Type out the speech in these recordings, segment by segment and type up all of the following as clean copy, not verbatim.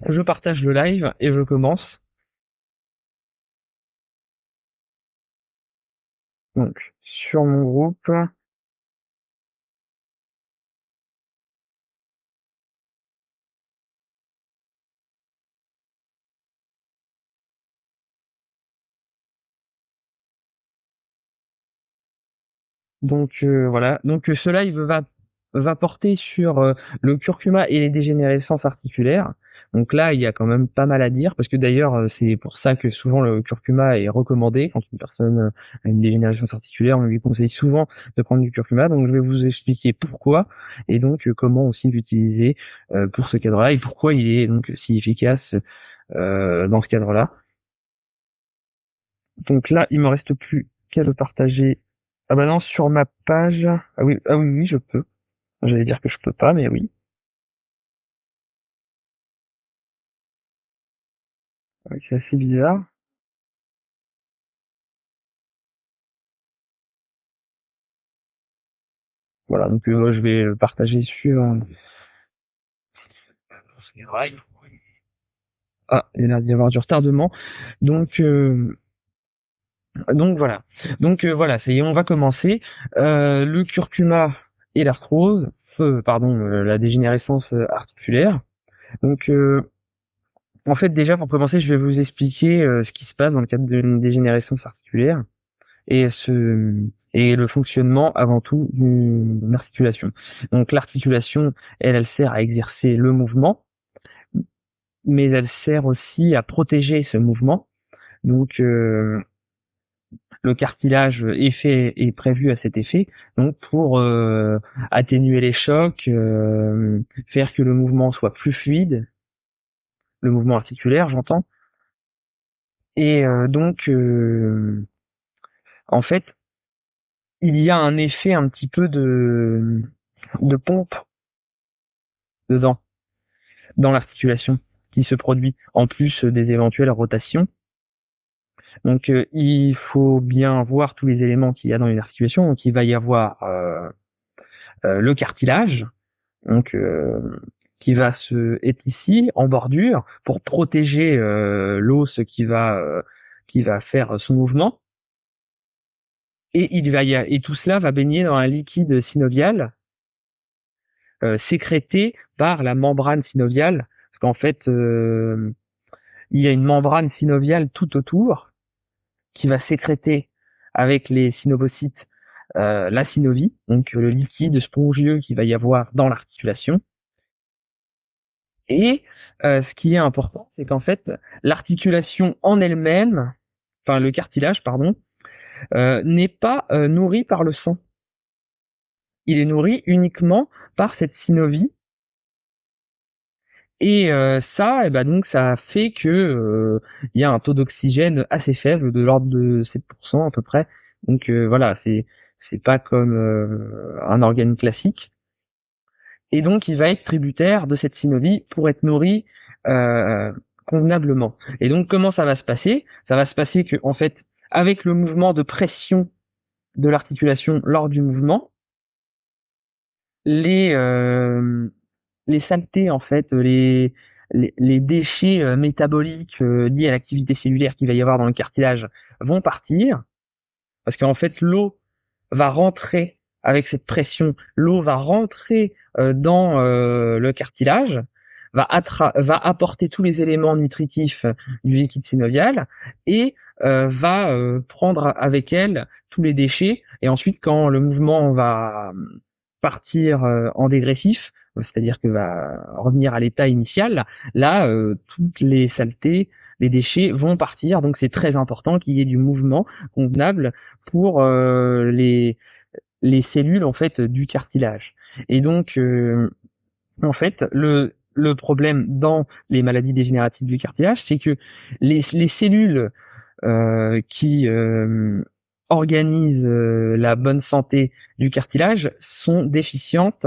Je partage le live et je commence. Donc, sur mon groupe. Donc voilà. Donc ce live va porter sur le curcuma et les dégénérescences articulaires. Donc là, il y a quand même pas mal à dire parce que d'ailleurs, c'est pour ça que souvent le curcuma est recommandé quand une personne a une dégénérescence articulaire. On lui conseille souvent de prendre du curcuma. Donc je vais vous expliquer pourquoi et donc comment aussi l'utiliser pour ce cadre-là et pourquoi il est donc si efficace dans ce cadre-là. Donc là, il me reste plus qu'à le partager. Ah bah non, sur ma page. Ah oui, oui, je peux. J'allais dire que je peux pas, mais oui. Oui, c'est assez bizarre. Voilà, donc je vais le partager sur. Ah, il y a l'air d'y avoir du retardement. Donc, voilà. Donc voilà, ça y est, on va commencer. Le curcuma et l'arthrose, pardon, la dégénérescence articulaire. Donc en fait, déjà pour commencer, je vais vous expliquer ce qui se passe dans le cadre d'une dégénérescence articulaire et le fonctionnement avant tout d'une articulation. Donc l'articulation, elle sert à exercer le mouvement, mais elle sert aussi à protéger ce mouvement. Donc le cartilage est prévu à cet effet, donc pour atténuer les chocs, faire que le mouvement soit plus fluide, le mouvement articulaire, j'entends. Et donc en fait, il y a un effet un petit peu de pompe dedans, dans l'articulation, qui se produit, en plus des éventuelles rotations. Donc il faut bien voir tous les éléments qu'il y a dans une articulation. Donc il va y avoir le cartilage, donc qui va être ici en bordure pour protéger l'os qui va faire son mouvement. Et et tout cela va baigner dans un liquide synovial sécrété par la membrane synoviale, parce qu'en fait il y a une membrane synoviale tout autour qui va sécréter avec les synovocytes la synovie, donc le liquide spongieux qu'il va y avoir dans l'articulation. Et ce qui est important, c'est qu'en fait, l'articulation en elle-même, enfin le cartilage, pardon, n'est pas nourri par le sang. Il est nourri uniquement par cette synovie. Et ça, et ben donc ça fait que il y a un taux d'oxygène assez faible, de l'ordre de 7% à peu près. Donc voilà, c'est pas comme un organe classique. Et donc il va être tributaire de cette synovie pour être nourri euh, convenablement. Et donc comment ça va se passer? Ça va se passer que en fait, avec le mouvement de pression de l'articulation lors du mouvement, les euh, les saletés en fait, les déchets métaboliques liés à l'activité cellulaire qu'il va y avoir dans le cartilage vont partir parce qu'en fait l'eau va rentrer avec cette pression, l'eau va rentrer dans le cartilage, va apporter tous les éléments nutritifs du liquide synovial et va prendre avec elle tous les déchets. Et ensuite, quand le mouvement va partir en dégressif, c'est-à-dire que va revenir à l'état initial, là, toutes les saletés, les déchets vont partir. Donc c'est très important qu'il y ait du mouvement convenable pour les cellules en fait du cartilage. Et donc en fait le problème dans les maladies dégénératives du cartilage, c'est que les cellules qui organisent la bonne santé du cartilage sont déficientes,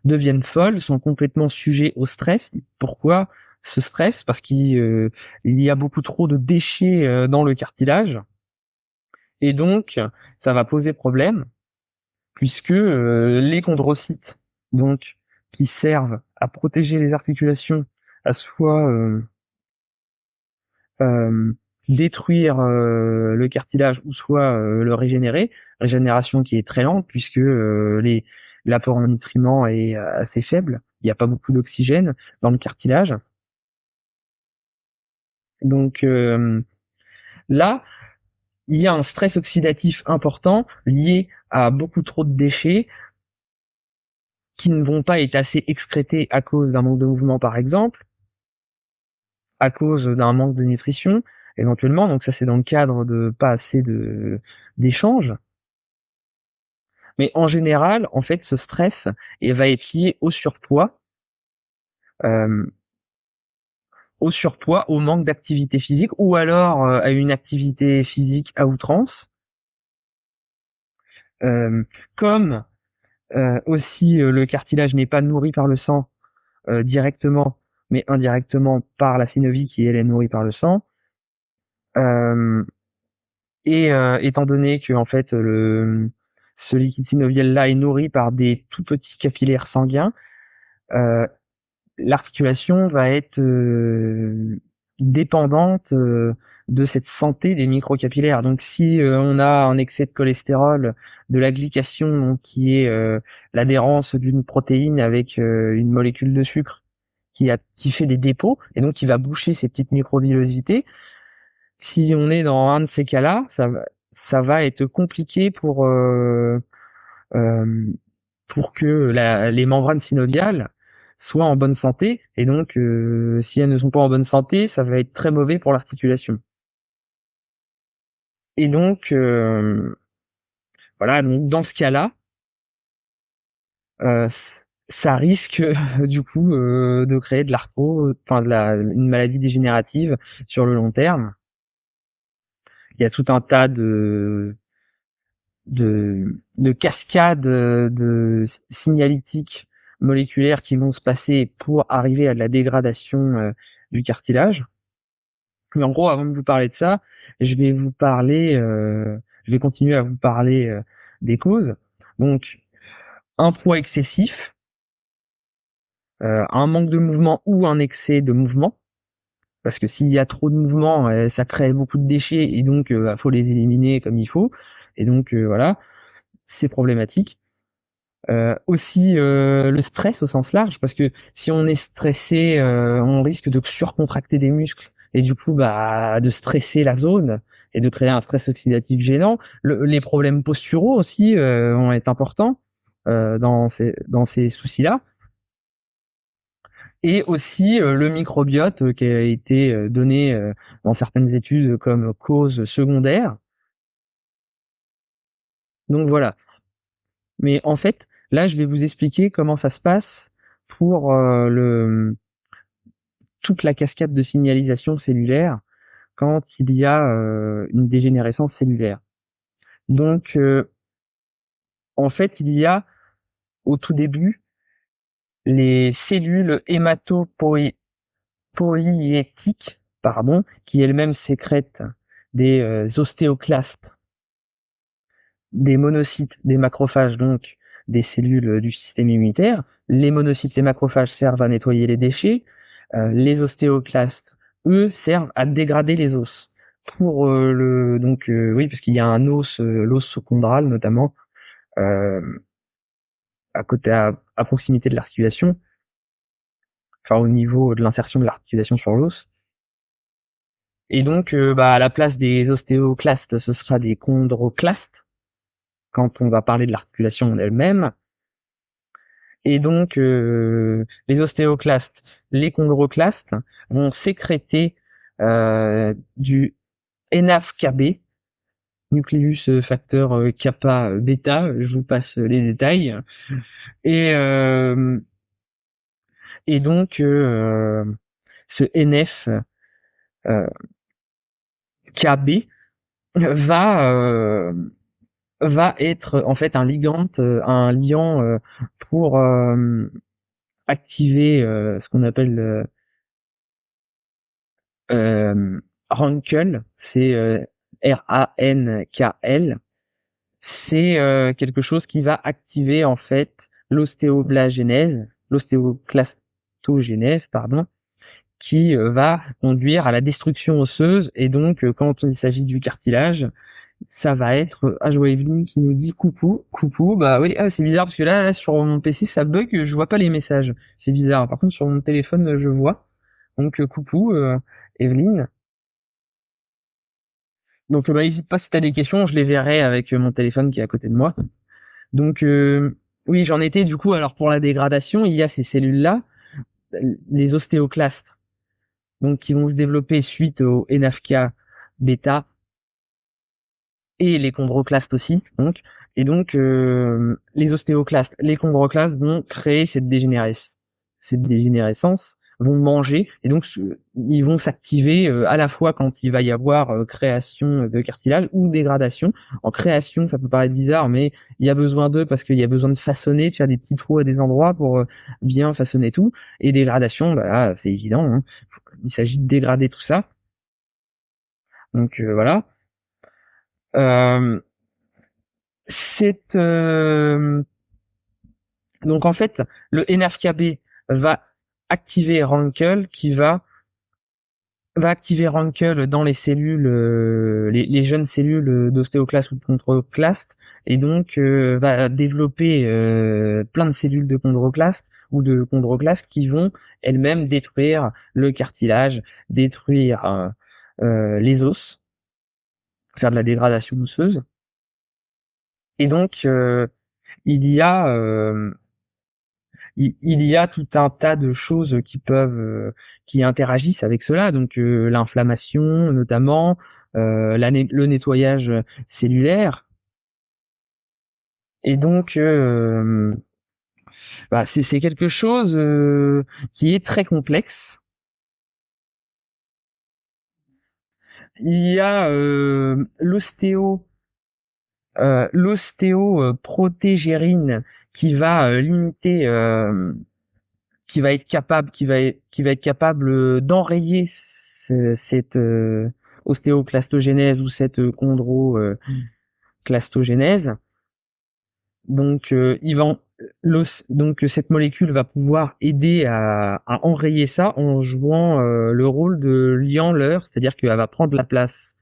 deviennent folles, sont complètement sujets au stress. Pourquoi ce stress? Parce qu'il il y a beaucoup trop de déchets dans le cartilage et donc ça va poser problème puisque les chondrocytes donc qui servent à protéger les articulations à soit euh, détruire le cartilage ou soit le régénérer. Régénération qui est très lente puisque l'apport en nutriments est assez faible. Il n'y a pas beaucoup d'oxygène dans le cartilage. Donc là, il y a un stress oxydatif important lié à beaucoup trop de déchets qui ne vont pas être assez excrétés à cause d'un manque de mouvement, par exemple, à cause d'un manque de nutrition, éventuellement. Donc ça, c'est dans le cadre de pas assez d'échanges. Mais en général, en fait, ce stress va être lié euh, au surpoids, au manque d'activité physique, ou alors à une activité physique à outrance, euh, comme aussi le cartilage n'est pas nourri par le sang directement, mais indirectement par la synovie qui elle est nourrie par le sang. Euh, et étant donné que en fait ce liquide synovial là est nourri par des tout petits capillaires sanguins, euh, l'articulation va être dépendante de cette santé des microcapillaires. Donc si on a un excès de cholestérol, de la glycation, donc, qui est l'adhérence d'une protéine avec une molécule de sucre qui fait des dépôts et donc qui va boucher ces petites microvillosités, si on est dans un de ces cas-là, ça va être compliqué euh, pour que les membranes synoviales soient en bonne santé. Et donc, si elles ne sont pas en bonne santé, ça va être très mauvais pour l'articulation. Et donc, voilà, donc dans ce cas-là, ça risque du coup de créer de l'arthrose, enfin une maladie dégénérative sur le long terme. Il y a tout un tas de cascades de signalétiques moléculaires qui vont se passer pour arriver à de la dégradation du cartilage. Mais en gros, avant de vous parler de ça, je vais continuer à vous parler des causes. Donc, un poids excessif, un manque de mouvement ou un excès de mouvement, parce que s'il y a trop de mouvement, ça crée beaucoup de déchets et donc faut les éliminer comme il faut. Et donc voilà, c'est problématique. Aussi le stress au sens large, parce que si on est stressé, on risque de surcontracter des muscles et du coup bah de stresser la zone et de créer un stress oxydatif gênant. Les problèmes posturaux aussi vont être importants dans ces soucis-là. Et aussi le microbiote qui a été donné dans certaines études comme cause secondaire. Donc voilà. Mais en fait, là, je vais vous expliquer comment ça se passe pour toute la cascade de signalisation cellulaire quand il y a une dégénérescence cellulaire. Donc, en fait, il y a au tout début les cellules hématopoïétiques, pardon, qui elles-mêmes sécrètent des ostéoclastes, des monocytes, des macrophages, donc des cellules du système immunitaire. Les monocytes, les macrophages servent à nettoyer les déchets. Les ostéoclastes, eux, servent à dégrader les os. Pour oui, parce qu'il y a un os, l'os chondral notamment, euh, à proximité de l'articulation, enfin au niveau de l'insertion de l'articulation sur l'os. Et donc, à la place des ostéoclastes, ce sera des chondroclastes quand on va parler de l'articulation elle-même. Et donc, les ostéoclastes, les chondroclastes vont sécréter du NAFKB, nucleus facteur kappa bêta, je vous passe les détails. Et, euh, et donc, ce NF KB va va être en fait un liant pour activer ce qu'on appelle Rankel, c'est RANKL. C'est quelque chose qui va activer en fait l'ostéoclastogénèse, pardon, qui va conduire à la destruction osseuse. Et donc, quand il s'agit du cartilage, ça va être Evelyne qui nous dit coucou. Bah oui, c'est bizarre parce que là sur mon PC ça bug, je vois pas les messages. C'est bizarre. Par contre sur mon téléphone je vois. Donc coucou Evelyne. Donc bah hésite pas si t'as des questions, je les verrai avec mon téléphone qui est à côté de moi. Donc oui, j'en étais du coup. Alors pour la dégradation, il y a ces cellules là, les ostéoclastes, donc qui vont se développer suite au NAFK bêta et les chondroclastes aussi, donc. Et donc, les ostéoclastes, les chondroclastes vont créer cette dégénérescence, vont manger, et donc ils vont s'activer à la fois quand il va y avoir création de cartilage ou dégradation. En création, ça peut paraître bizarre, mais il y a besoin d'eux parce qu'il y a besoin de façonner, de faire des petits trous à des endroits pour bien façonner tout. Et dégradation, bah là, c'est évident, hein. Il s'agit de dégrader tout ça. Donc voilà. Euh, c'est donc en fait le NFKB va activer Rankel qui va activer Rankel dans les cellules, les jeunes cellules d'ostéoclastes ou de chondroclastes, et donc va développer plein de cellules de chondroclastes ou de chondroclastes qui vont elles-mêmes détruire le cartilage, détruire les os, faire de la dégradation osseuse. Et donc il y a il y a tout un tas de choses qui peuvent qui interagissent avec cela, donc l'inflammation notamment, le nettoyage cellulaire. Et donc bah, c'est quelque chose qui est très complexe. Il y a l'ostéoprotégérine qui va limiter qui va être capable d'enrayer cette ostéoclastogénèse ou cette chondroclastogénèse. Donc donc cette molécule va pouvoir aider à enrayer ça en jouant le rôle de liant-leur, c'est-à-dire qu'elle va prendre la place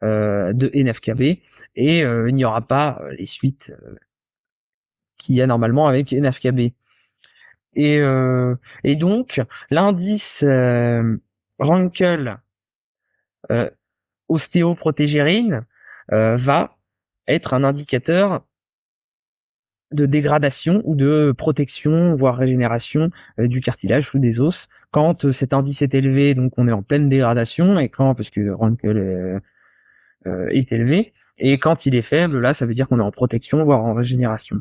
de NFKB et il n'y aura pas les suites qu'il y a normalement avec NFKB. Et, euh, et donc, l'indice Rankel euh, ostéoprotégérine va être un indicateur de dégradation ou de protection, voire régénération du cartilage ou des os. Quand cet indice est élevé, donc on est en pleine dégradation, et quand, parce que Rankel est élevé, et quand il est faible, là, ça veut dire qu'on est en protection, voire en régénération.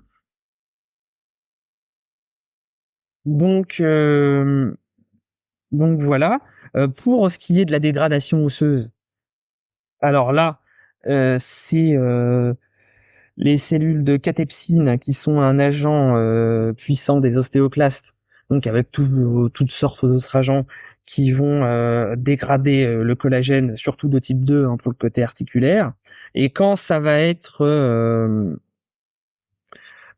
Donc, donc voilà. Pour ce qui est de la dégradation osseuse, alors là, c'est les cellules de catepsine qui sont un agent puissant des ostéoclastes, donc avec toutes sortes d'autres agents qui vont dégrader le collagène, surtout de type 2 hein, pour le côté articulaire. Et quand ça va être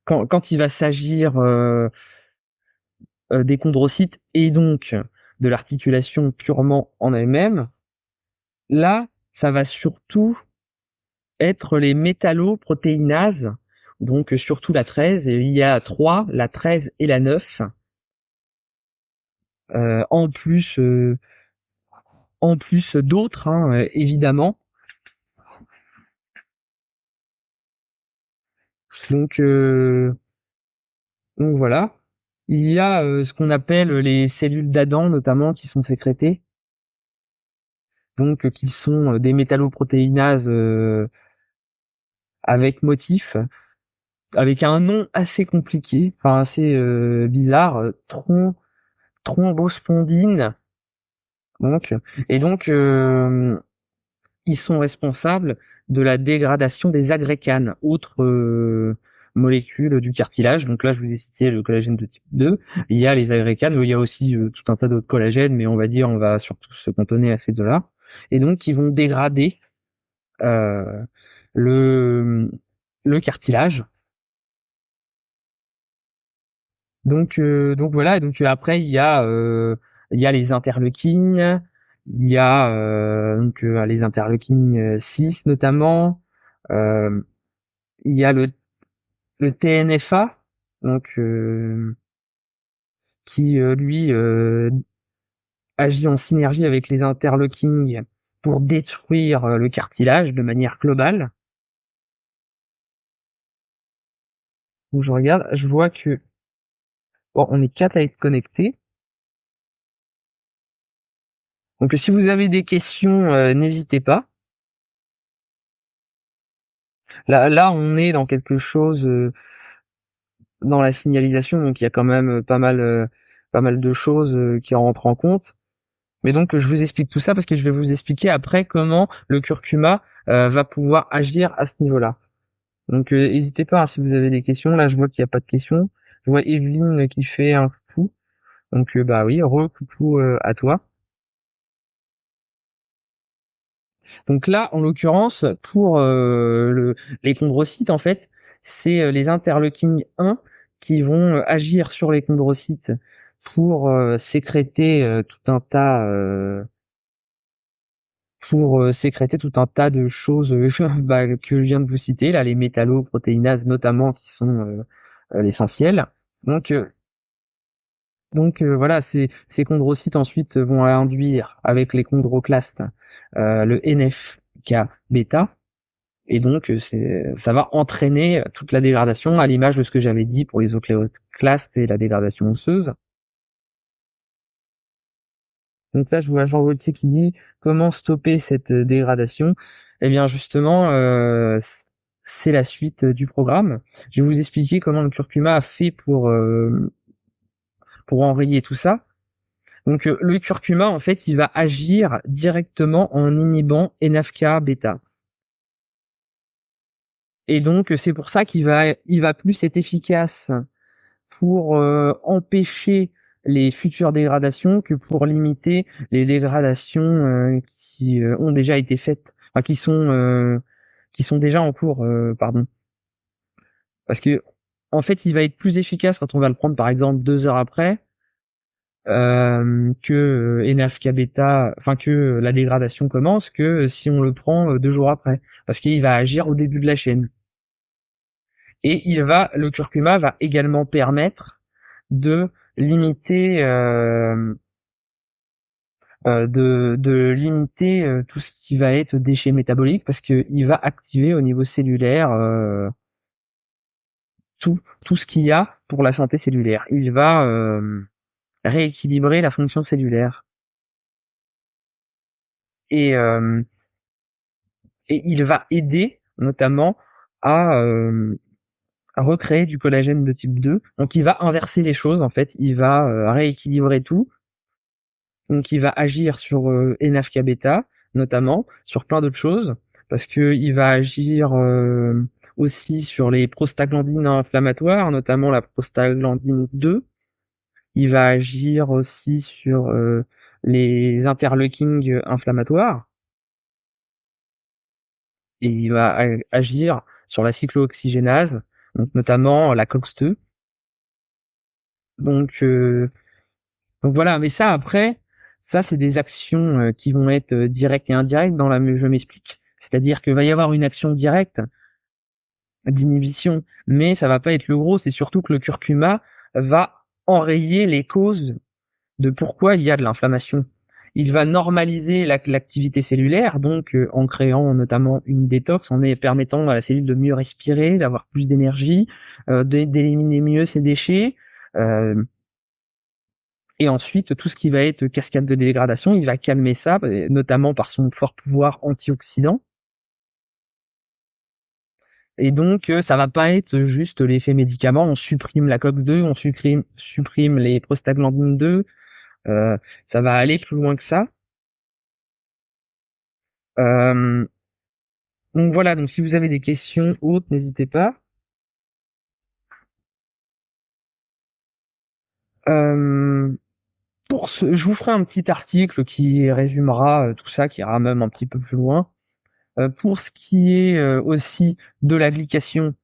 quand il va s'agir des chondrocytes et donc de l'articulation purement en elle-même, là, ça va surtout être les métalloprotéinases, donc surtout la 13. Et il y a 3, la 13 et la 9. En plus, d'autres, hein, évidemment. Donc, donc voilà. Il y a ce qu'on appelle les cellules d'Adam, notamment, qui sont sécrétées, donc qui sont des métalloprotéinases avec motif, avec un nom assez compliqué, enfin assez bizarre, thrombospondine. Donc, et donc, ils sont responsables de la dégradation des agrécanes, autres molécules du cartilage. Donc là, je vous ai cité le collagène de type 2. Il y a les agrécanes, il y a aussi tout un tas d'autres collagènes, mais on va surtout se cantonner à ces deux-là. Et donc, ils vont dégrader euh, le, le cartilage. Donc voilà. Et donc après, il y a il y a les interleukines, il y a donc les interleukines 6 notamment, il y a le TNFA, donc qui lui agit en synergie avec les interleukines pour détruire le cartilage de manière globale. Donc je regarde, je vois que bon, on est 4 à être connectés. Donc si vous avez des questions, n'hésitez pas. Là, on est dans quelque chose dans la signalisation, donc il y a quand même pas mal de choses qui rentrent en compte. Mais donc je vous explique tout ça parce que je vais vous expliquer après comment le curcuma va pouvoir agir à ce niveau-là. Donc n'hésitez pas hein, si vous avez des questions. Là, je vois qu'il n'y a pas de questions. Je vois Evelyne qui fait un coucou. Donc bah oui, re-coucou à toi. Donc là, en l'occurrence, pour les chondrocytes, en fait, c'est les interleukines 1 qui vont agir sur les chondrocytes pour sécréter tout un tas de choses bah, que je viens de vous citer, là, les métalloprotéinases notamment qui sont l'essentiel. Donc voilà, ces chondrocytes ensuite vont induire avec les chondroclastes le NF-κ-bêta. Et donc, ça va entraîner toute la dégradation à l'image de ce que j'avais dit pour les ocléoclastes et la dégradation osseuse. Donc là, je vois Jean Gaultier qui dit comment stopper cette dégradation. Eh bien, justement, c'est la suite du programme. Je vais vous expliquer comment le curcuma a fait pour enrayer tout ça. Donc, le curcuma, en fait, il va agir directement en inhibant NF-κ-bêta. Et donc, c'est pour ça il va plus être efficace pour empêcher les futures dégradations que pour limiter les dégradations qui ont déjà été faites, enfin qui sont déjà en cours, pardon. Parce que en fait, il va être plus efficace quand on va le prendre par exemple 2 heures après que NF-κ bêta, enfin que la dégradation commence, que si on le prend 2 jours après, parce qu'il va agir au début de la chaîne. Et le curcuma va également permettre de limiter tout ce qui va être déchets métaboliques parce que il va activer au niveau cellulaire tout ce qu'il y a pour la santé cellulaire. Il va rééquilibrer la fonction cellulaire et euh, et il va aider notamment à à recréer du collagène de type 2. Donc il va inverser les choses en fait, il va rééquilibrer tout. Donc il va agir sur NF-κ bêta notamment, sur plein d'autres choses parce que il va agir aussi sur les prostaglandines inflammatoires, notamment la prostaglandine 2. Il va agir aussi sur les interleukines inflammatoires et il va agir sur la cyclooxygénase, donc notamment la COX-2. Donc donc voilà, mais ça après, ça c'est des actions qui vont être directes et indirectes je m'explique. C'est-à-dire qu'il va y avoir une action directe d'inhibition, mais ça va pas être le gros, c'est surtout que le curcuma va enrayer les causes de pourquoi il y a de l'inflammation. Il va normaliser l'activité cellulaire, donc en créant notamment une détox, permettant à la cellule de mieux respirer, d'avoir plus d'énergie, d'éliminer mieux ses déchets. Et ensuite, tout ce qui va être cascade de dégradation, il va calmer ça, notamment par son fort pouvoir antioxydant. Et donc, ça va pas être juste l'effet médicament, on supprime la COX-2, on supprime les prostaglandines 2, ça va aller plus loin que ça. Euh, donc voilà, donc si vous avez des questions autres, n'hésitez pas. Euh, je vous ferai un petit article qui résumera tout ça, qui ira même un petit peu plus loin. Pour ce qui est aussi de la glycation,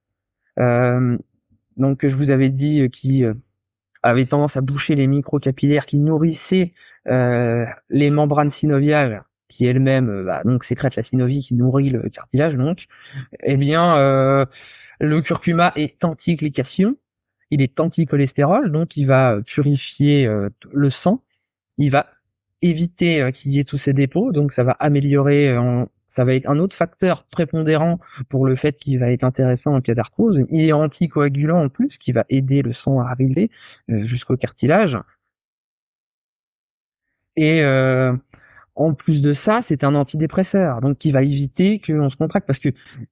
donc je vous avais dit qui avait tendance à boucher les microcapillaires qui nourrissaient les membranes synoviales qui elles-mêmes donc sécrètent la synovie qui nourrit le cartilage donc, eh bien le curcuma est anti-glycation, il est anti-cholestérol, donc il va purifier le sang, il va éviter qu'il y ait tous ces dépôts, donc ça va améliorer, ça va être un autre facteur prépondérant pour le fait qu'il va être intéressant en cas d'arthrose. Il est anticoagulant en plus, qui va aider le sang à arriver jusqu'au cartilage. Et en plus de ça, c'est un antidépresseur, donc qui va éviter qu'on se contracte, parce que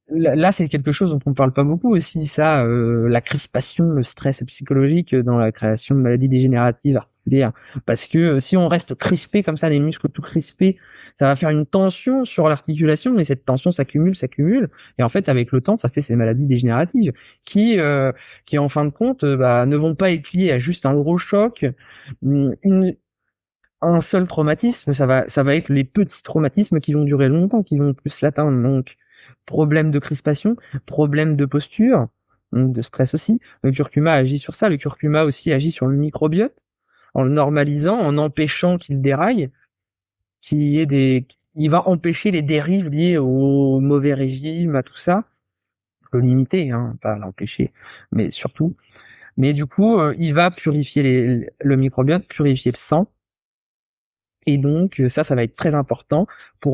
là, c'est quelque chose dont on parle pas beaucoup aussi, ça, la crispation, le stress psychologique dans la création de maladies dégénératives articulaires, parce que si on reste crispé comme ça, les muscles tout crispés, ça va faire une tension sur l'articulation, et cette tension s'accumule, et en fait, avec le temps, ça fait ces maladies dégénératives qui en fin de compte, ne vont pas être liées à juste un gros choc, un seul traumatisme, ça va être les petits traumatismes qui vont durer longtemps, qui vont plus l'atteindre. Donc, problème de crispation, problème de posture, donc de stress aussi. Le curcuma agit sur ça. Le curcuma aussi agit sur le microbiote, en le normalisant, en empêchant qu'il déraille, il va empêcher les dérives liées au mauvais régime, à tout ça. Le limiter, hein, pas l'empêcher, mais surtout. Mais du coup, il va purifier le microbiote, purifier le sang. Et donc ça va être très important pour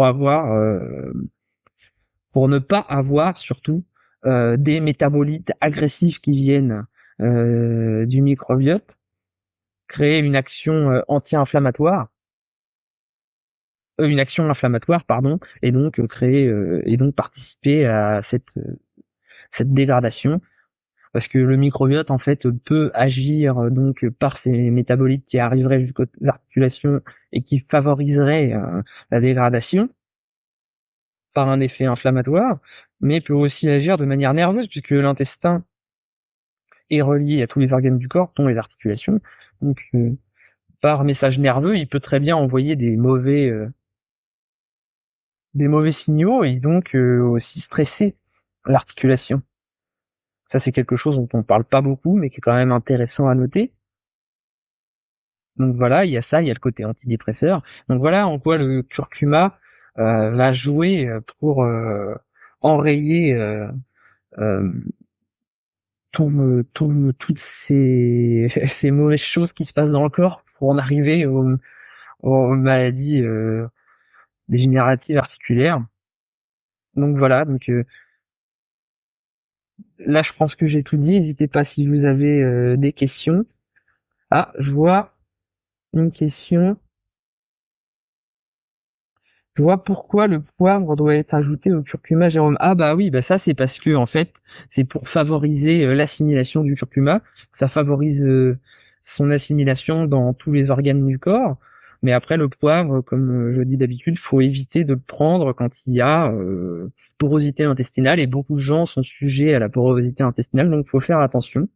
pour ne pas avoir surtout des métabolites agressifs qui viennent du microbiote, créer une action une action inflammatoire pardon, et donc créer et donc participer à cette dégradation. Parce que le microbiote, en fait, peut agir donc par ces métabolites qui arriveraient jusqu'aux articulations et qui favoriseraient la dégradation par un effet inflammatoire, mais peut aussi agir de manière nerveuse, puisque l'intestin est relié à tous les organes du corps, dont les articulations. Donc, par message nerveux, il peut très bien envoyer des mauvais signaux et donc aussi stresser l'articulation. Ça, c'est quelque chose dont on parle pas beaucoup, mais qui est quand même intéressant à noter. Donc voilà, il y a ça, il y a le côté antidépresseur. Donc voilà en quoi le curcuma va jouer pour enrayer euh, toutes ces, ces mauvaises choses qui se passent dans le corps pour en arriver aux maladies dégénératives articulaires. Donc voilà, donc là je pense que j'ai tout dit. N'hésitez pas si vous avez des questions. Ah, je vois une question. Je vois pourquoi le poivre doit être ajouté au curcuma, Jérôme. Ah bah oui, bah ça c'est parce que en fait, c'est pour favoriser l'assimilation du curcuma. Ça favorise son assimilation dans tous les organes du corps. Mais après le poivre, comme je dis d'habitude, faut éviter de le prendre quand il y a porosité intestinale, et beaucoup de gens sont sujets à la porosité intestinale, donc faut faire attention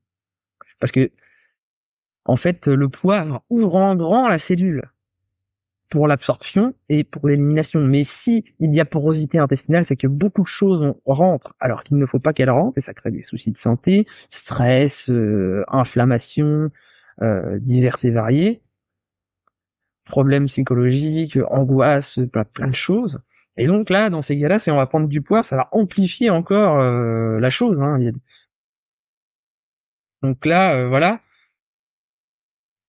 parce que en fait le poivre ouvre en grand la cellule pour l'absorption et pour l'élimination. Mais si il y a porosité intestinale, c'est que beaucoup de choses rentrent alors qu'il ne faut pas qu'elles rentrent, et ça crée des soucis de santé, stress, inflammation, divers et variés, problèmes psychologiques, angoisse, plein de choses. Et donc là, dans ces cas-là, si on va prendre du poivre, ça va amplifier encore la chose. Hein. Donc là, voilà.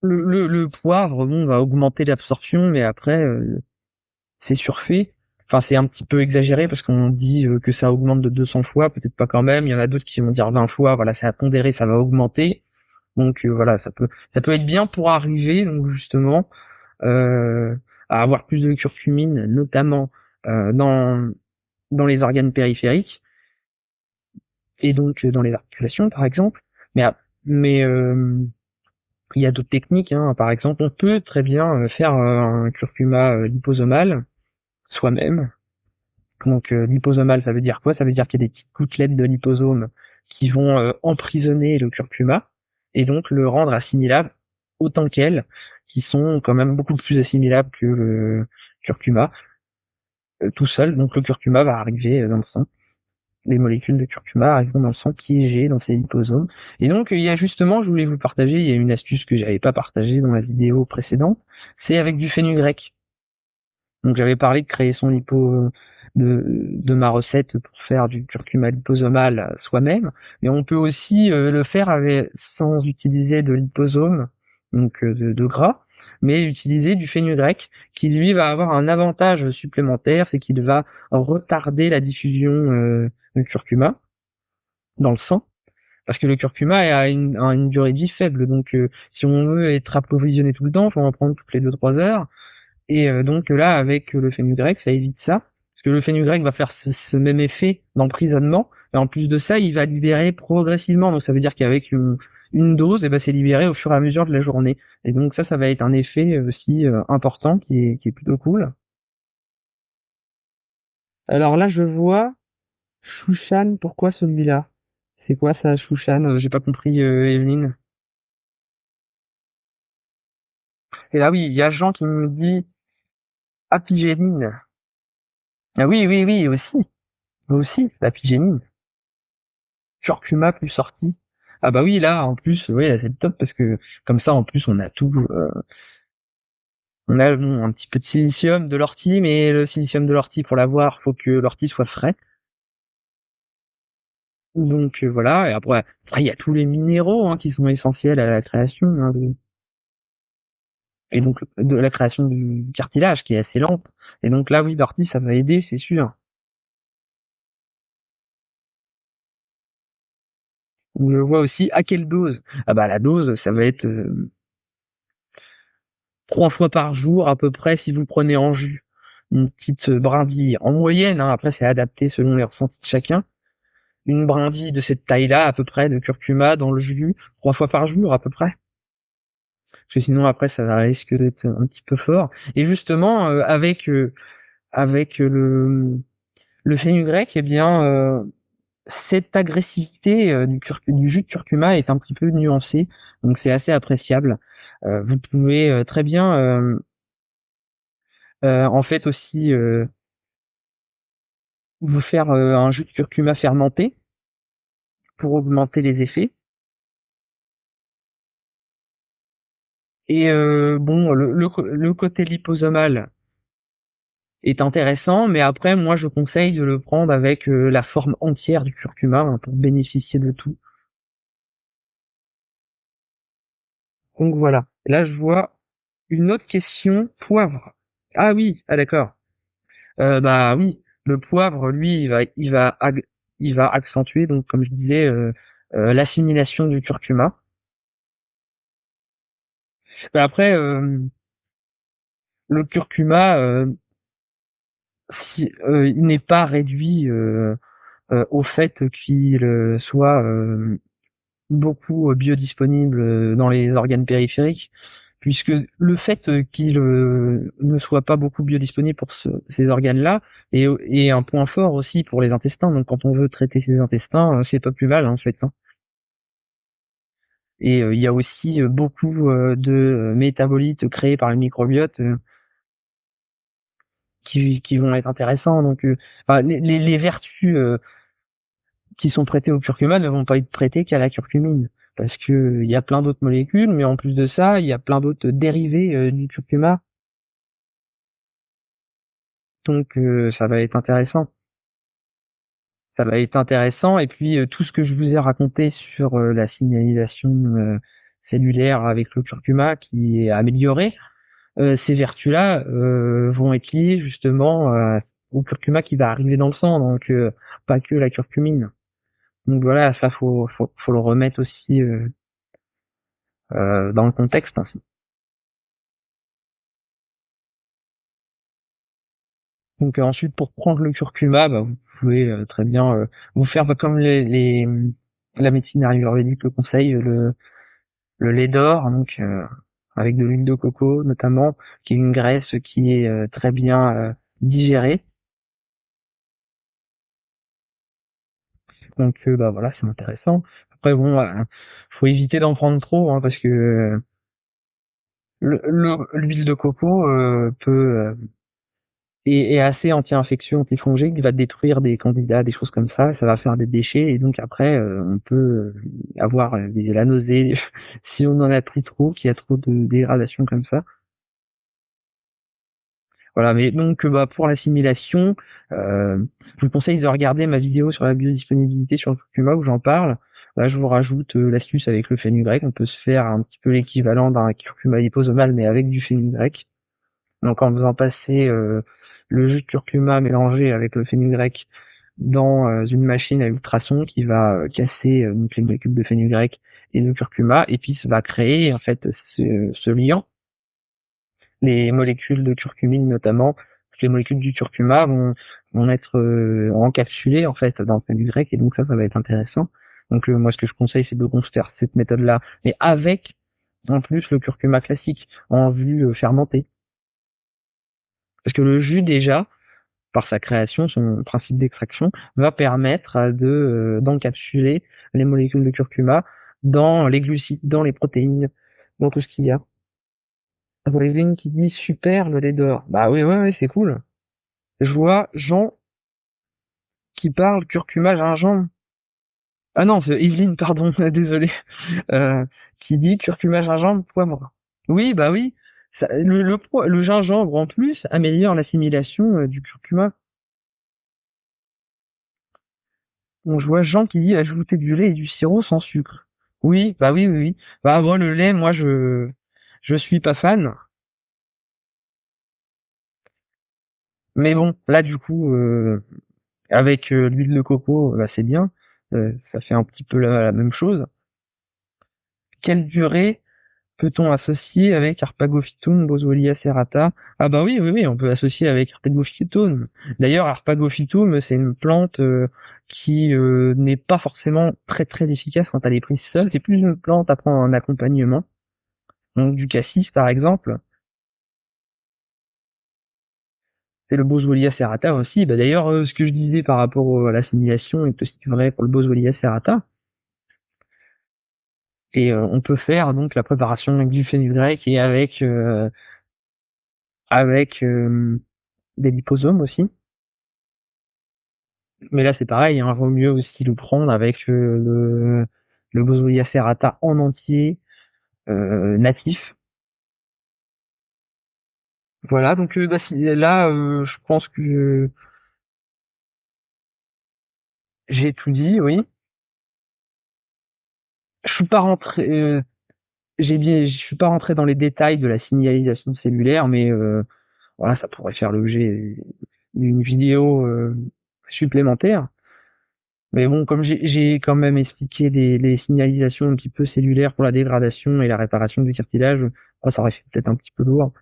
Le poivre, bon, va augmenter l'absorption, mais après, c'est surfait. Enfin, c'est un petit peu exagéré parce qu'on dit que ça augmente de 200 fois, peut-être pas quand même. Il y en a d'autres qui vont dire 20 fois. Voilà, c'est à pondérer, ça va augmenter. Donc voilà, ça peut être bien pour arriver donc justement euh, à avoir plus de curcumine, notamment dans les organes périphériques et donc dans les articulations par exemple. Mais mais il y a d'autres techniques. Hein. Par exemple, on peut très bien faire un curcuma liposomal soi-même. Donc liposomal, ça veut dire quoi? Ça veut dire qu'il y a des petites gouttelettes de liposome qui vont emprisonner le curcuma et donc le rendre assimilable autant qu'elles, qui sont quand même beaucoup plus assimilables que le curcuma tout seul. Donc le curcuma va arriver dans le sang les molécules de curcuma arriveront dans le sang piégées dans ces liposomes. Et donc, il y a justement, je voulais vous partager, il y a une astuce que j'avais pas partagée dans la vidéo précédente, c'est avec du fenugrec. Donc, j'avais parlé de créer son lipo, de ma recette pour faire du curcuma liposomal soi-même, mais on peut aussi le faire sans utiliser de liposome, donc de gras, mais utiliser du fenugrec qui lui va avoir un avantage supplémentaire, c'est qu'il va retarder la diffusion du curcuma dans le sang, parce que le curcuma a une durée de vie faible, donc si on veut être approvisionné tout le temps, il faut en prendre toutes les 2-3 heures. Et donc là, avec le fenugrec, ça évite ça. Parce que le fenugrec va faire ce même effet d'emprisonnement. Et en plus de ça, il va libérer progressivement. Donc ça veut dire qu'avec une dose, et ben, c'est libéré au fur et à mesure de la journée. Et donc ça va être un effet aussi important qui est plutôt cool. Alors là, je vois Shushan. Pourquoi celui-là? C'est quoi ça, Shushan? J'ai pas compris, Evelyne. Et là, oui, il y a Jean qui me dit apigénine. Ah oui, oui, oui, aussi. Aussi, l'apigénine. Curcuma plus sorti. Ah bah oui, là, en plus, oui, là, c'est le top parce que comme ça, en plus, on a tout. On a bon, un petit peu de silicium de l'ortie, mais le silicium de l'ortie, pour l'avoir, faut que l'ortie soit frais. Donc voilà. Et après, il y a tous les minéraux qui sont essentiels à la création et donc de la création du cartilage qui est assez lente. Et donc là, oui, l'ortie, ça va aider, c'est sûr. Je vois aussi à quelle dose. Ah bah la dose, ça va être 3 fois par jour à peu près si vous le prenez en jus. Une petite brindille en moyenne, après c'est adapté selon les ressentis de chacun. Une brindille de cette taille-là à peu près de curcuma dans le jus 3 fois par jour à peu près. Parce que sinon après ça risque d'être un petit peu fort. Et justement avec le fenugrec, eh bien cette agressivité du jus de curcuma est un petit peu nuancée, donc c'est assez appréciable. Vous pouvez très bien en fait aussi vous faire un jus de curcuma fermenté pour augmenter les effets. Et bon, le côté liposomal est intéressant, mais après, moi, je conseille de le prendre avec la forme entière du curcuma pour bénéficier de tout. Donc voilà. Là, je vois une autre question. Poivre. Ah oui, ah d'accord. Bah oui, le poivre, lui, il va accentuer, donc comme je disais, l'assimilation du curcuma. Bah, après, le curcuma, si il n'est pas réduit au fait qu'il soit beaucoup biodisponible dans les organes périphériques, puisque le fait qu'il ne soit pas beaucoup biodisponible pour ces organes-là est un point fort aussi pour les intestins. Donc quand on veut traiter ces intestins, c'est pas plus mal en fait. Et il y a aussi beaucoup de métabolites créés par le microbiote qui vont être intéressants. Donc enfin, les vertus qui sont prêtés au curcuma ne vont pas être prêtés qu'à la curcumine. Parce que il y a plein d'autres molécules, mais en plus de ça, il y a plein d'autres dérivés du curcuma. Donc ça va être intéressant. Ça va être intéressant. Et puis tout ce que je vous ai raconté sur la signalisation cellulaire avec le curcuma qui est améliorée, ces vertus-là vont être liées justement au curcuma qui va arriver dans le sang, donc pas que la curcumine. Donc voilà, ça faut le remettre aussi dans le contexte ainsi. Donc ensuite, pour prendre le curcuma, bah, vous pouvez très bien vous faire comme la médecine ayurvédique le conseille, le lait d'or, donc avec de l'huile de coco notamment, qui est une graisse qui est très bien digérée. Donc bah voilà, c'est intéressant. Après bon, faut éviter d'en prendre trop, parce que l'huile de coco peut et assez anti-infectieux, antifongique, va détruire des candidats, des choses comme ça va faire des déchets et donc après on peut avoir la nausée si on en a pris trop, qu'il y a trop de dégradation comme ça. Voilà, mais donc bah pour l'assimilation, je vous conseille de regarder ma vidéo sur la biodisponibilité sur le curcuma où j'en parle. Là, je vous rajoute l'astuce avec le fenugrec. On peut se faire un petit peu l'équivalent d'un curcuma liposomal, mais avec du fenugrec. Donc en faisant passer le jus de curcuma mélangé avec le fenugrec dans une machine à ultrasons qui va casser donc les molécules de fenugrec et de curcuma, et puis ça va créer en fait ce liant. Les molécules de curcumine notamment, les molécules du curcuma vont être encapsulées en fait dans le fenugrec, et donc ça va être intéressant. Donc moi ce que je conseille c'est de faire cette méthode là, mais avec en plus le curcuma classique en vue fermentée. Parce que le jus déjà, par sa création, son principe d'extraction, va permettre d'encapsuler les molécules de curcuma dans les glucides, dans les protéines, dans tout ce qu'il y a. Evelyne qui dit super le lait d'or. Bah oui, ouais, c'est cool. Je vois Jean qui parle curcuma gingembre. Ah non, c'est Evelyne, pardon, désolé. Euh, qui dit curcuma gingembre poivre. Oui, bah oui. Ça, le gingembre en plus améliore l'assimilation du curcuma. Bon, je vois Jean qui dit ajouter du lait et du sirop sans sucre. Oui, bah oui, oui, oui. Bah bon, le lait, moi je suis pas fan. Mais bon, là du coup, avec l'huile de coco, bah c'est bien. Ça fait un petit peu la même chose. Quelle durée peut-on associer avec Arpagophytum, Boswellia serrata? Ah bah oui, oui, oui, on peut associer avec Arpagophytum. D'ailleurs, Arpagophytum, c'est une plante qui n'est pas forcément très très efficace quand elle est prise seule. C'est plus une plante à prendre en accompagnement. Donc du cassis par exemple. Et le Boswellia serrata aussi. Bah d'ailleurs, ce que je disais par rapport à l'assimilation est aussi vrai pour le Boswellia serrata. Et on peut faire donc la préparation avec du fenugrec et avec des liposomes aussi. Mais là c'est pareil, hein, vaut mieux aussi le prendre avec le Boswellia serrata en entier, natif. Voilà, donc bah, là je pense que j'ai tout dit, oui. Je suis pas rentré, je suis pas rentré dans les détails de la signalisation cellulaire, mais voilà, ça pourrait faire l'objet d'une vidéo supplémentaire. Mais bon, comme j'ai quand même expliqué les signalisations un petit peu cellulaires pour la dégradation et la réparation du cartilage, ça aurait fait peut-être un petit peu lourd.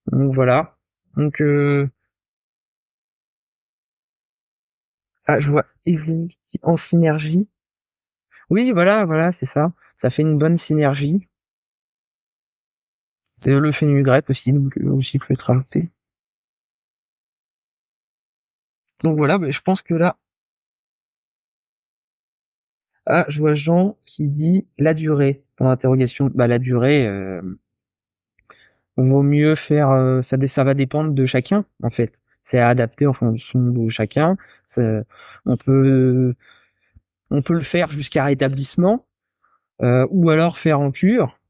Donc voilà. Donc je vois Evelyne qui dit en synergie. Oui, voilà, voilà, c'est ça. Ça fait une bonne synergie. Et le fenugrec aussi peut être rajouté. Donc voilà, je pense que là, je vois Jean qui dit la durée. Pour l'interrogation, bah la durée, vaut mieux faire, ça va dépendre de chacun en fait. C'est à adapter en fonction de chacun. On peut on peut le faire jusqu'à rétablissement ou alors faire en cure.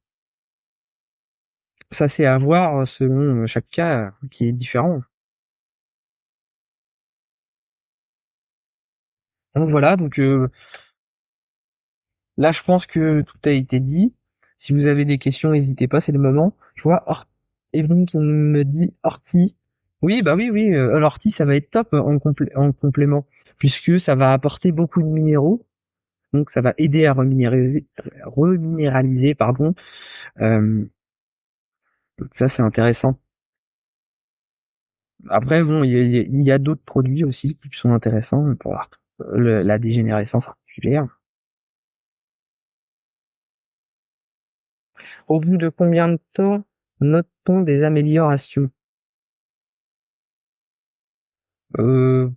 Ça c'est à voir selon chaque cas qui est différent. Donc voilà, donc là je pense que tout a été dit. Si vous avez des questions, n'hésitez pas, c'est le moment. Je vois Evelyne qui me dit ortie. Oui, bah oui, oui, l'ortie ça va être top en complément puisque ça va apporter beaucoup de minéraux. Donc ça va aider à reminéraliser, pardon. Euh, ça c'est intéressant. Après bon, il y a d'autres produits aussi qui sont intéressants pour la dégénérescence articulaire. Au bout de combien de temps note-t-on des améliorations? euh,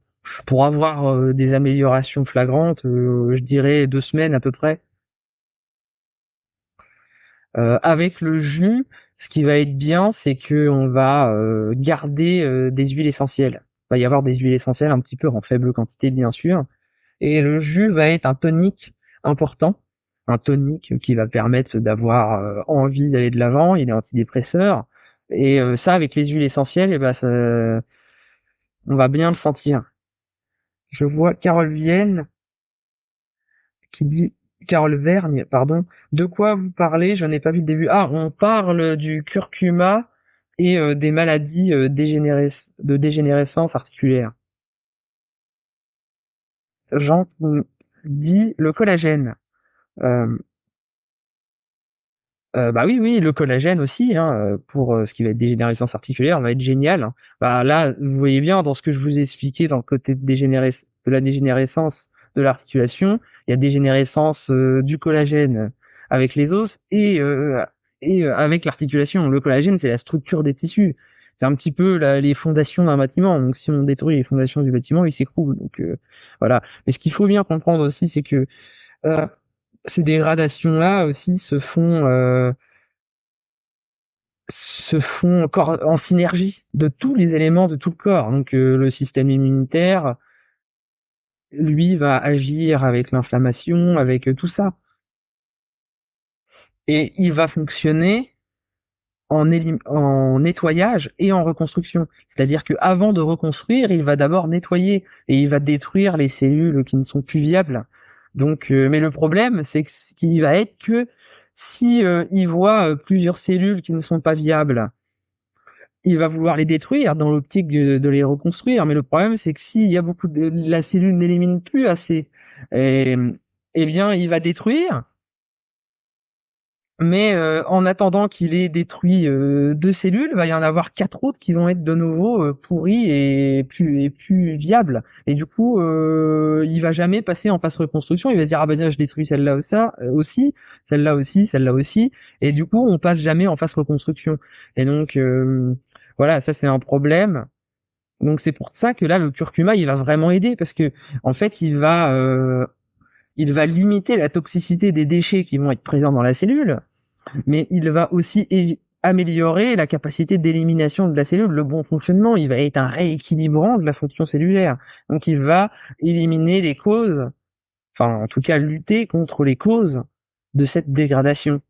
pour avoir des améliorations flagrantes, je dirais 2 semaines à peu près. Avec le jus, Ce qui va être bien, c'est que on va garder des huiles essentielles. Il va y avoir des huiles essentielles un petit peu en faible quantité, bien sûr. Et le jus va être un tonique important, un tonique qui va permettre d'avoir envie d'aller de l'avant. Il est antidépresseur. Et ça, avec les huiles essentielles, et ben ça, on va bien le sentir. Je vois Carole Vienne qui dit, Carole Vergne, pardon. De quoi vous parlez? Je n'ai pas vu le début. Ah, on parle du curcuma et des maladies de dégénérescence articulaire. Jean dit le collagène. Euh, bah oui, oui, le collagène aussi, hein, pour ce qui va être dégénérescence articulaire, va être génial, hein. Bah là, vous voyez bien dans ce que je vous ai expliqué dans le côté de la dégénérescence de l'articulation, il y a dégénérescence du collagène avec les os et avec l'articulation. Le collagène, c'est la structure des tissus. C'est un petit peu les fondations d'un bâtiment. Donc si on détruit les fondations du bâtiment, il s'écroule. Donc voilà. Mais ce qu'il faut bien comprendre aussi, c'est que euh, ces dégradations-là aussi se font encore en synergie de tous les éléments de tout le corps. Donc le système immunitaire, lui, va agir avec l'inflammation, avec tout ça. Et il va fonctionner en nettoyage et en reconstruction. C'est-à-dire qu'avant de reconstruire, il va d'abord nettoyer et il va détruire les cellules qui ne sont plus viables. Donc, mais le problème, c'est que ce qui va être que si il voit plusieurs cellules qui ne sont pas viables, il va vouloir les détruire dans l'optique de les reconstruire. Mais le problème, c'est que s'il y a beaucoup de la cellule n'élimine plus assez, et, eh bien, il va détruire. Mais en attendant qu'il ait détruit deux cellules, va y en avoir quatre autres qui vont être de nouveau pourries et plus viables. Et du coup, il va jamais passer en phase reconstruction. Il va se dire ah ben je détruis celle-là aussi, celle-là aussi, celle-là aussi. Et du coup, on passe jamais en phase reconstruction. Et donc voilà, ça c'est un problème. Donc c'est pour ça que là le curcuma il va vraiment aider parce que en fait il va limiter la toxicité des déchets qui vont être présents dans la cellule, mais il va aussi améliorer la capacité d'élimination de la cellule, le bon fonctionnement. Il va être un rééquilibrant de la fonction cellulaire. Donc il va éliminer les causes, enfin en tout cas lutter contre les causes de cette dégradation.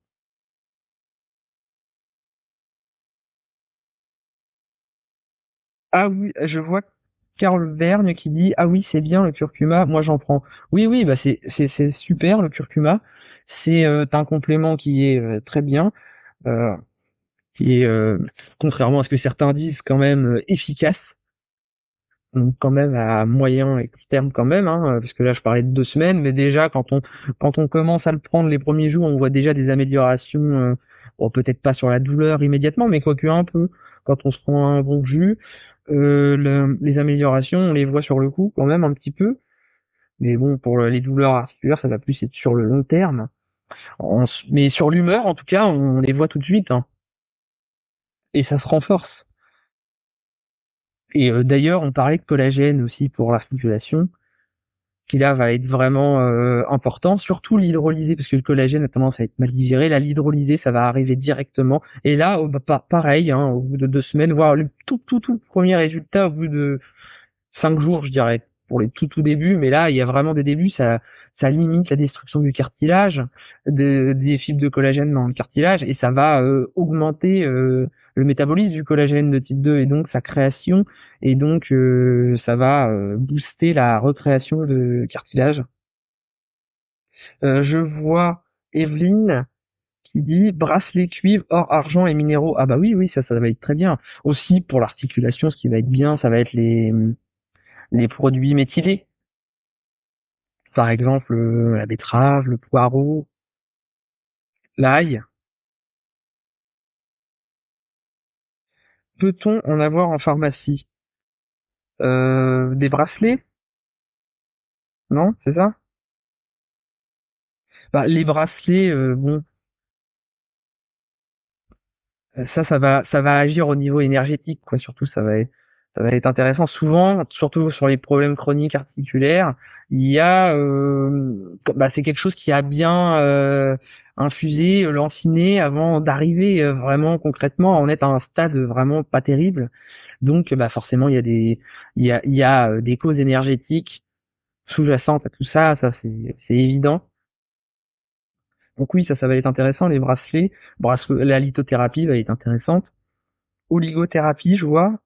Ah oui, je vois Carl Vergne qui dit ah oui c'est bien le curcuma, moi j'en prends. Oui oui bah c'est super le curcuma, c'est un complément qui est très bien. Euh, qui est, contrairement à ce que certains disent, quand même efficace. Donc quand même à moyen et court terme quand même, hein, parce que là je parlais de 2 semaines, mais déjà quand on commence à le prendre les premiers jours, on voit déjà des améliorations. Bon, peut-être pas sur la douleur immédiatement, mais quoique un peu. Quand on se prend un bon jus, les améliorations, on les voit sur le coup quand même un petit peu. Mais bon, pour les douleurs articulaires, ça va plus être sur le long terme. Mais sur l'humeur, en tout cas, on les voit tout de suite, hein, et ça se renforce. Et d'ailleurs, on parlait de collagène aussi pour l'articulation, qui là va être vraiment important, surtout l'hydrolysé, parce que le collagène a tendance à être mal digéré. Là, l'hydrolysé, ça va arriver directement. Et là, pareil, hein, au bout de 2 semaines, voire le tout premier résultat au bout de 5 jours, je dirais, pour les tout débuts. Mais là, il y a vraiment des débuts, ça limite la destruction du cartilage, des fibres de collagène dans le cartilage, et ça va augmenter le métabolisme du collagène de type 2 et donc sa création, et donc ça va booster la recréation de cartilage. Je vois Evelyne qui dit bracelet cuivre, or, argent et minéraux. Ah bah oui, oui, ça va être très bien. Aussi pour l'articulation, ce qui va être bien, ça va être les produits méthylés. Par exemple, la betterave, le poireau, l'ail. Peut-on en avoir en pharmacie? Des bracelets? Non, c'est ça? Bah, les bracelets, bon, ça va agir au niveau énergétique, quoi. Surtout, Ça va être intéressant. Souvent, surtout sur les problèmes chroniques articulaires, il y a, bah, c'est quelque chose qui a bien infusé, lanciné avant d'arriver vraiment concrètement à en être à un stade vraiment pas terrible. Donc, bah, forcément, il y a des causes énergétiques sous-jacentes à tout ça. Ça, c'est évident. Donc oui, ça va être intéressant. Les bracelets, la lithothérapie va être intéressante. Oligothérapie, je vois.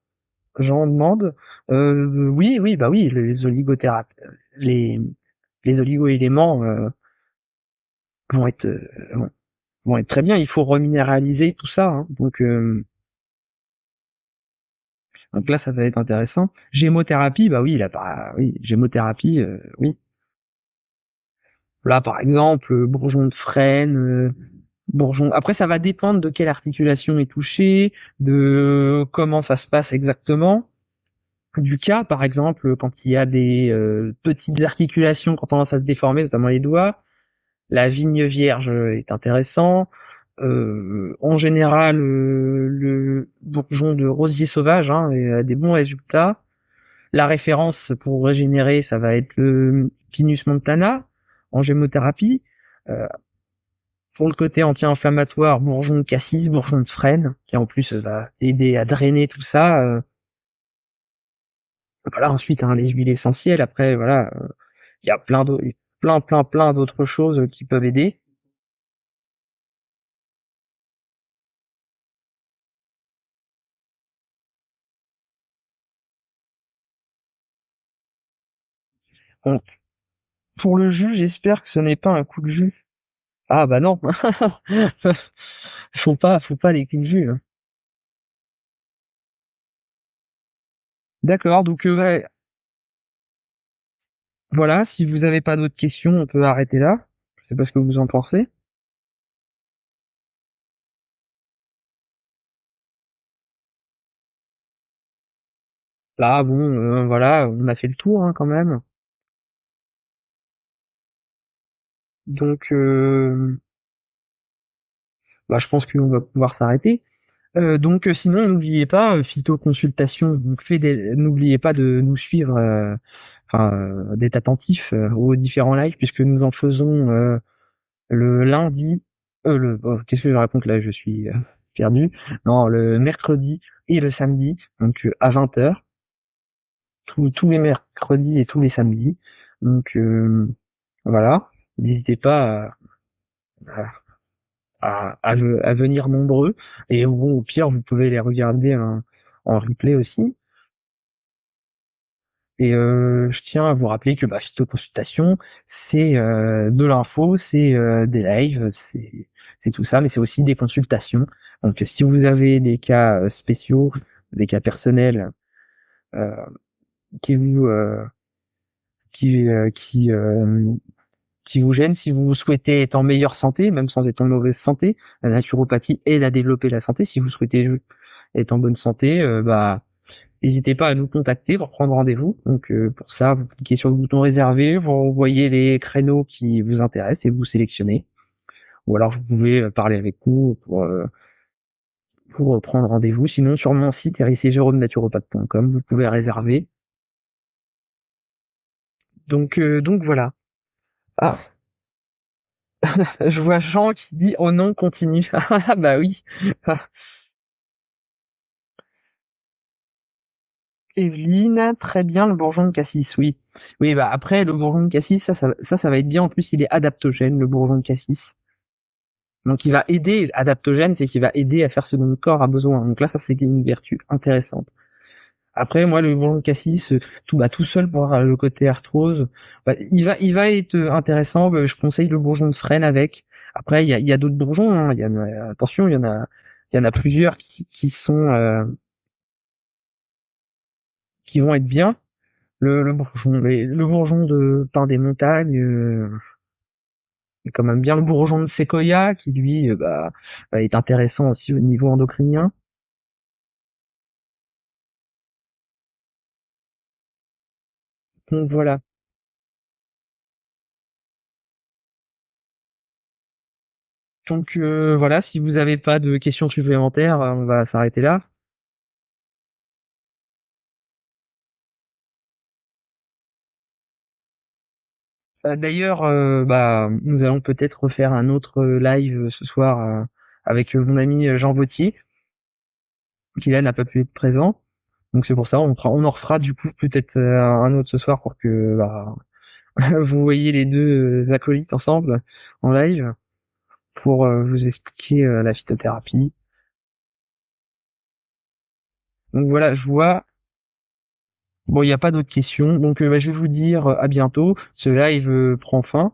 J'en demande. Oui, oui, bah oui, les oligothérapies, les, les oligo-éléments vont être vont être très bien. Il faut reminéraliser tout ça, hein. Donc là, ça va être intéressant. Gémothérapie, bah oui, là, bah, oui, gémothérapie, oui. Là, par exemple, bourgeon de frêne, bourgeon. Après, ça va dépendre de quelle articulation est touchée, de comment ça se passe exactement. Du cas, par exemple, quand il y a des petites articulations qui ont tendance à se déformer, notamment les doigts, la vigne vierge est intéressant. En général, le bourgeon de rosier sauvage a des bons résultats. La référence pour régénérer, ça va être le Pinus montana en gémothérapie. Euh, pour le côté anti-inflammatoire, bourgeon de cassis, bourgeon de frêne, qui en plus va aider à drainer tout ça. Voilà, ensuite, les huiles essentielles. Après, voilà, il y a plein d'autres choses qui peuvent aider. Bon, pour le jus, j'espère que ce n'est pas un coup de jus. Ah bah non, faut pas les coups de jus, hein. D'accord, donc ouais, voilà, si vous avez pas d'autres questions, on peut arrêter là. Je sais pas ce que vous en pensez. Là, bon, voilà, on a fait le tour quand même. Donc, bah, je pense qu'on va pouvoir s'arrêter. Sinon, n'oubliez pas, phytoconsultation. Donc, n'oubliez pas de nous suivre, d'être attentif aux différents lives, puisque nous en faisons le lundi. Qu'est-ce que je raconte là? Je suis perdu. Non, le mercredi et le samedi, donc à 20h, tous les mercredis et tous les samedis. Donc voilà, n'hésitez pas à venir nombreux. Et bon, au pire, vous pouvez les regarder en replay aussi. Et je tiens à vous rappeler que phytoconsultation, c'est de l'info, c'est des lives, c'est tout ça, mais c'est aussi des consultations. Donc si vous avez des cas spéciaux, des cas personnels euh, qui vous qui qui qui vous gênent, si vous souhaitez être en meilleure santé, même sans être en mauvaise santé, la naturopathie aide à développer la santé. Si vous souhaitez être en bonne santé, n'hésitez pas à nous contacter pour prendre rendez-vous. Donc pour ça, vous cliquez sur le bouton réservé, vous envoyez les créneaux qui vous intéressent et vous sélectionnez. Ou alors vous pouvez parler avec nous pour prendre rendez-vous. Sinon sur mon site ricjéromenaturopathe.com, vous pouvez réserver. Donc voilà. Ah, je vois Jean qui dit oh non, continue. Ah bah oui. Evelyne, très bien le bourgeon de cassis, oui. Oui, bah après le bourgeon de cassis, ça va être bien. En plus, il est adaptogène, le bourgeon de cassis. Donc il va aider, adaptogène, c'est qu'il va aider à faire ce dont le corps a besoin. Donc là, ça c'est une vertu intéressante. Après, moi, le bourgeon de cassis, tout seul pour le côté arthrose, il va être intéressant. Je conseille le bourgeon de frêne avec. Après, il y a d'autres bourgeons, hein. Attention, il y en a plusieurs qui sont, qui vont être bien. Le bourgeon de pin des montagnes, est quand même bien. Le bourgeon de séquoia, qui lui, est intéressant aussi au niveau endocrinien. Donc voilà. Donc voilà, si vous avez pas de questions supplémentaires, on va s'arrêter là. D'ailleurs, bah, nous allons peut-être refaire un autre live ce soir avec mon ami Jean Vautier, qui là n'a pas pu être présent. Donc c'est pour ça, on en refera du coup peut-être un autre ce soir pour que bah, vous voyez les deux acolytes ensemble en live pour vous expliquer la phytothérapie. Donc voilà, je vois. Bon, il n'y a pas d'autres questions. Donc bah, je vais vous dire à bientôt. Ce live prend fin.